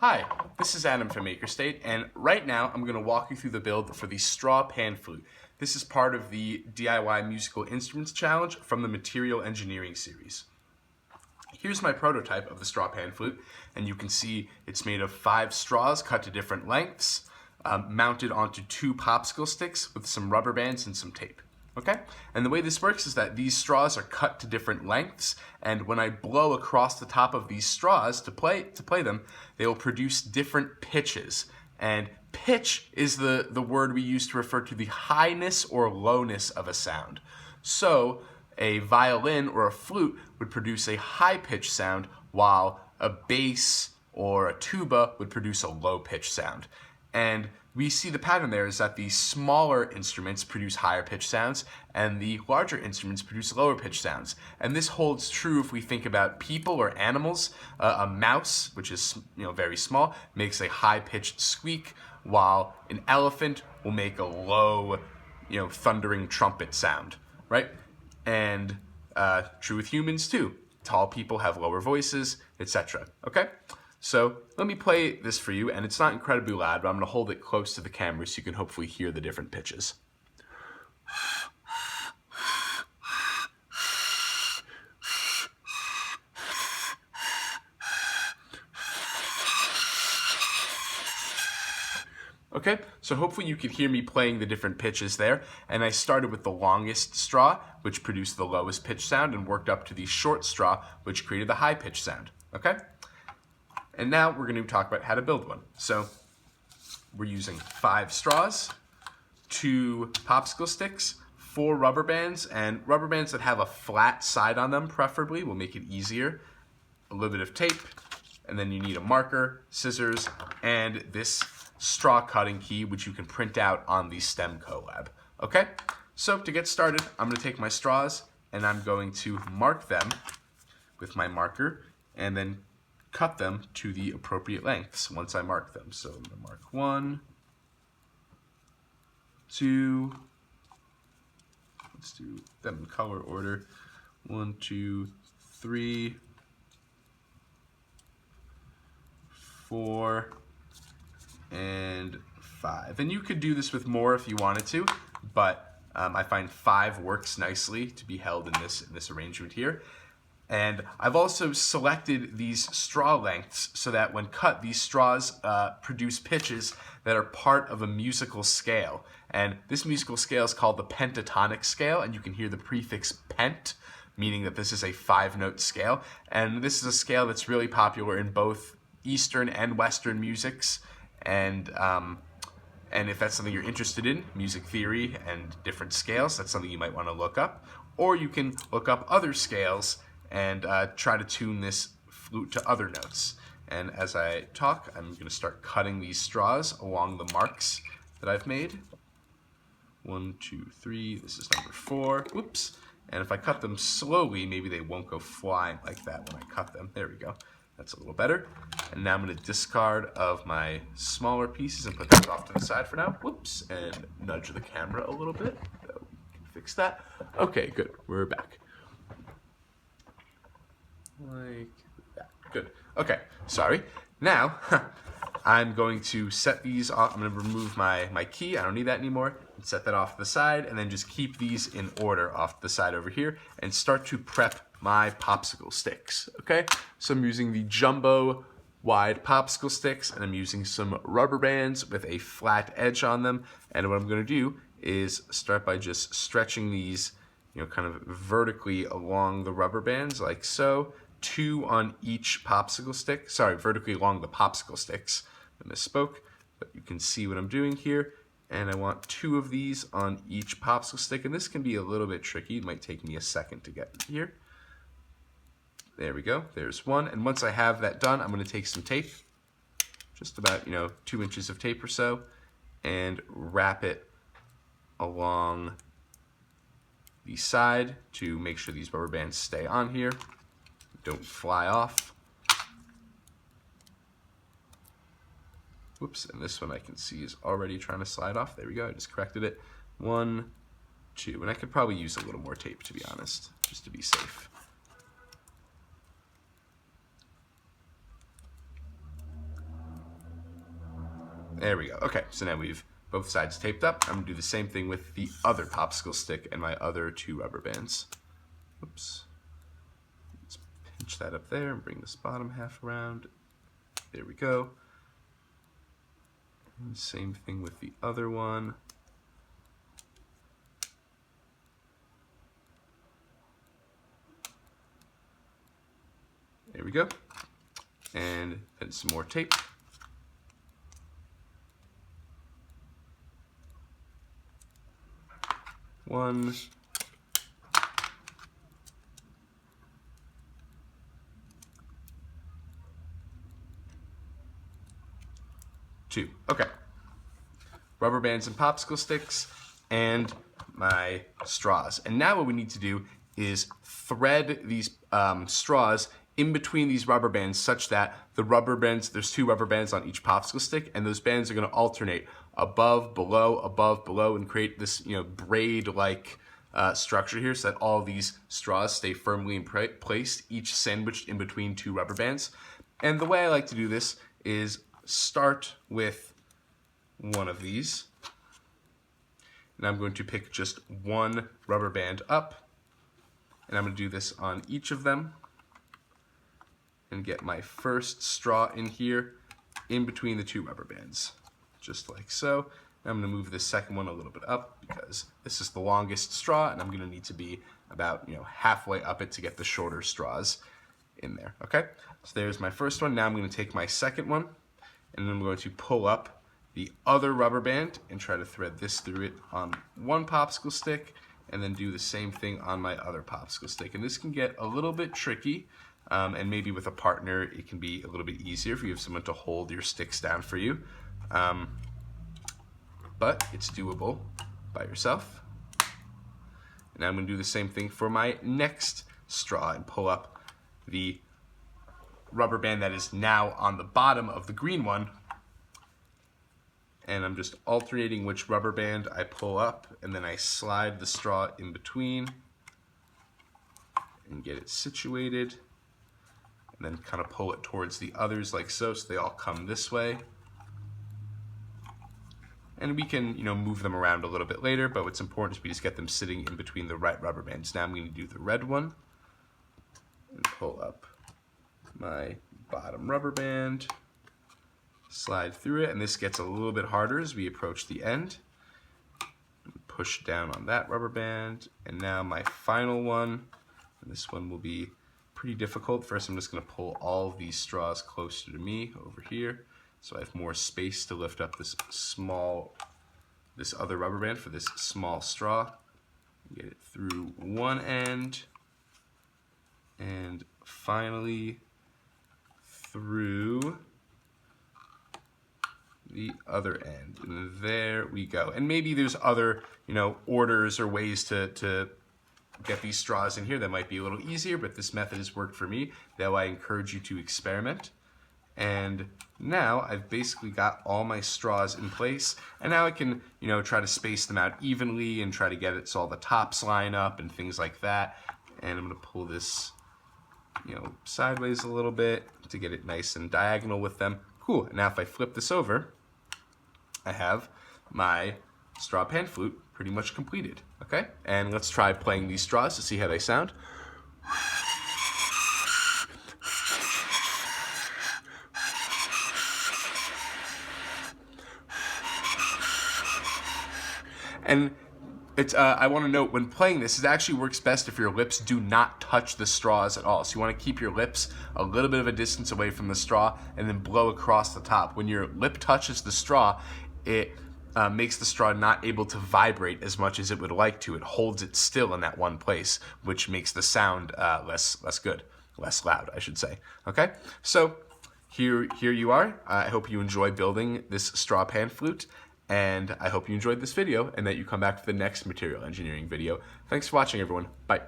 Hi, this is Adam from MakerState, and right now I'm going to walk you through the build for the straw pan flute. This is part of the DIY Musical Instruments Challenge from the Material Engineering series. Here's my prototype of the straw pan flute, and you can see it's made of 5 straws cut to different lengths, mounted onto 2 popsicle sticks with some rubber bands and some tape. Okay? And the way this works is that these straws are cut to different lengths, and when I blow across the top of these straws to play them, they will produce different pitches. And pitch is the word we use to refer to the highness or lowness of a sound. So a violin or a flute would produce a high-pitched sound, while a bass or a tuba would produce a low-pitched sound. And we see the pattern there is that the smaller instruments produce higher pitched sounds and the larger instruments produce lower pitched sounds. And this holds true if we think about people or animals. A mouse, which is very small, makes a high pitched squeak, while an elephant will make a low, thundering trumpet sound, right? And true with humans too. Tall people have lower voices, etc. Okay? So let me play this for you, and it's not incredibly loud, but I'm going to hold it close to the camera so you can hopefully hear the different pitches. Okay, so hopefully you could hear me playing the different pitches there, and I started with the longest straw, which produced the lowest pitch sound, and worked up to the short straw, which created the high pitch sound. Okay? And now we're going to talk about how to build one. So we're using 5 straws, 2 popsicle sticks, 4 rubber bands, and rubber bands that have a flat side on them preferably will make it easier, a little bit of tape, and then you need a marker, scissors, and this straw cutting key, which you can print out on the STEM Collab. Okay? So to get started, I'm going to take my straws and I'm going to mark them with my marker and then cut them to the appropriate lengths once I mark them. So I'm going to mark 1, 2, let's do them in color order, 1, 2, 3, 4, and 5. And you could do this with more if you wanted to, but I find 5 works nicely to be held in this arrangement here. And I've also selected these straw lengths so that when cut, these straws produce pitches that are part of a musical scale. And this musical scale is called the Pentatonic Scale, and you can hear the prefix pent, meaning that this is a 5-note scale. And this is a scale that's really popular in both Eastern and Western musics. And if that's something you're interested in, music theory and different scales, that's something you might want to look up. Or you can look up other scales and try to tune this flute to other notes. And as I talk, I'm going to start cutting these straws along the marks that I've made. 1, 2, 3, this is number 4, whoops. And if I cut them slowly, maybe they won't go flying like that when I cut them. There we go. That's a little better. And now I'm going to discard of my smaller pieces and put those off to the side for now. Whoops, and nudge the camera a little bit. So we can fix that. Okay, good. We're back. Like that. Good. Okay, sorry. Now, I'm going to set these off. I'm going to remove my key. I don't need that anymore. And set that off to the side, and then just keep these in order off to the side over here, and start to prep my popsicle sticks. Okay? So I'm using the jumbo wide popsicle sticks, and I'm using some rubber bands with a flat edge on them. And what I'm going to do is start by just stretching these, kind of vertically along the rubber bands, like so. 2 on each popsicle stick. Sorry, vertically along the popsicle sticks. I misspoke, but you can see what I'm doing here. And I want 2 of these on each popsicle stick. And this can be a little bit tricky. It might take me a second to get here. There we go. There's 1. And once I have that done, I'm going to take some tape, just about 2 inches of tape or so, and wrap it along the side to make sure these rubber bands stay on here, don't fly off. Whoops, and this one I can see is already trying to slide off. There we go, I just corrected it. 1, 2, and I could probably use a little more tape, to be honest, just to be safe. There we go. Okay, so now we've both sides taped up. I'm gonna do the same thing with the other popsicle stick and my other 2 rubber bands. Oops. Let's pinch that up there and bring this bottom half around. There we go. And same thing with the other one. There we go. And then some more tape. One. Two. Okay. Rubber bands and popsicle sticks and my straws. And now what we need to do is thread these straws in between these rubber bands such that the rubber bands, there's 2 rubber bands on each popsicle stick, and those bands are going to alternate above, below, and create this, braid-like structure here so that all these straws stay firmly in place, each sandwiched in between 2 rubber bands. And the way I like to do this is start with one of these, and I'm going to pick just 1 rubber band up, and I'm going to do this on each of them and get my first straw in here in between the 2 rubber bands, just like so. And I'm going to move this second one a little bit up because this is the longest straw, and I'm going to need to be about halfway up it to get the shorter straws in there. Okay, so there's my first one. Now I'm going to take my second one, and I'm going to pull up the other rubber band and try to thread this through it on one popsicle stick, and then do the same thing on my other popsicle stick. And this can get a little bit tricky, and maybe with a partner it can be a little bit easier if you have someone to hold your sticks down for you. But it's doable by yourself. And I'm going to do the same thing for my next straw and pull up the rubber band that is now on the bottom of the green one, and I'm just alternating which rubber band I pull up, and then I slide the straw in between and get it situated, and then kind of pull it towards the others like so they all come this way. And we can, move them around a little bit later, but what's important is we just get them sitting in between the right rubber bands. Now I'm going to do the red one and pull up my bottom rubber band, slide through it, and this gets a little bit harder as we approach the end. Push down on that rubber band, and now my final one, and this one will be pretty difficult. First, I'm just going to pull all of these straws closer to me over here, so I have more space to lift up this other rubber band for this small straw. Get it through one end, and finally through the other end, and there we go. And maybe there's other, orders or ways to get these straws in here that might be a little easier, but this method has worked for me, though I encourage you to experiment. And now I've basically got all my straws in place, and now I can, try to space them out evenly and try to get it so all the tops line up and things like that. And I'm going to pull this, sideways a little bit to get it nice and diagonal with them. Cool. Now if I flip this over, I have my straw pan flute pretty much completed. Okay, and let's try playing these straws to see how they sound. And it's I want to note, when playing this, it actually works best if your lips do not touch the straws at all. So you want to keep your lips a little bit of a distance away from the straw and then blow across the top. When your lip touches the straw, it makes the straw not able to vibrate as much as it would like to. It holds it still in that one place, which makes the sound less loud, I should say. Okay, so here you are. I hope you enjoy building this straw pan flute, and I hope you enjoyed this video and that you come back for the next material engineering video. Thanks for watching, everyone. Bye.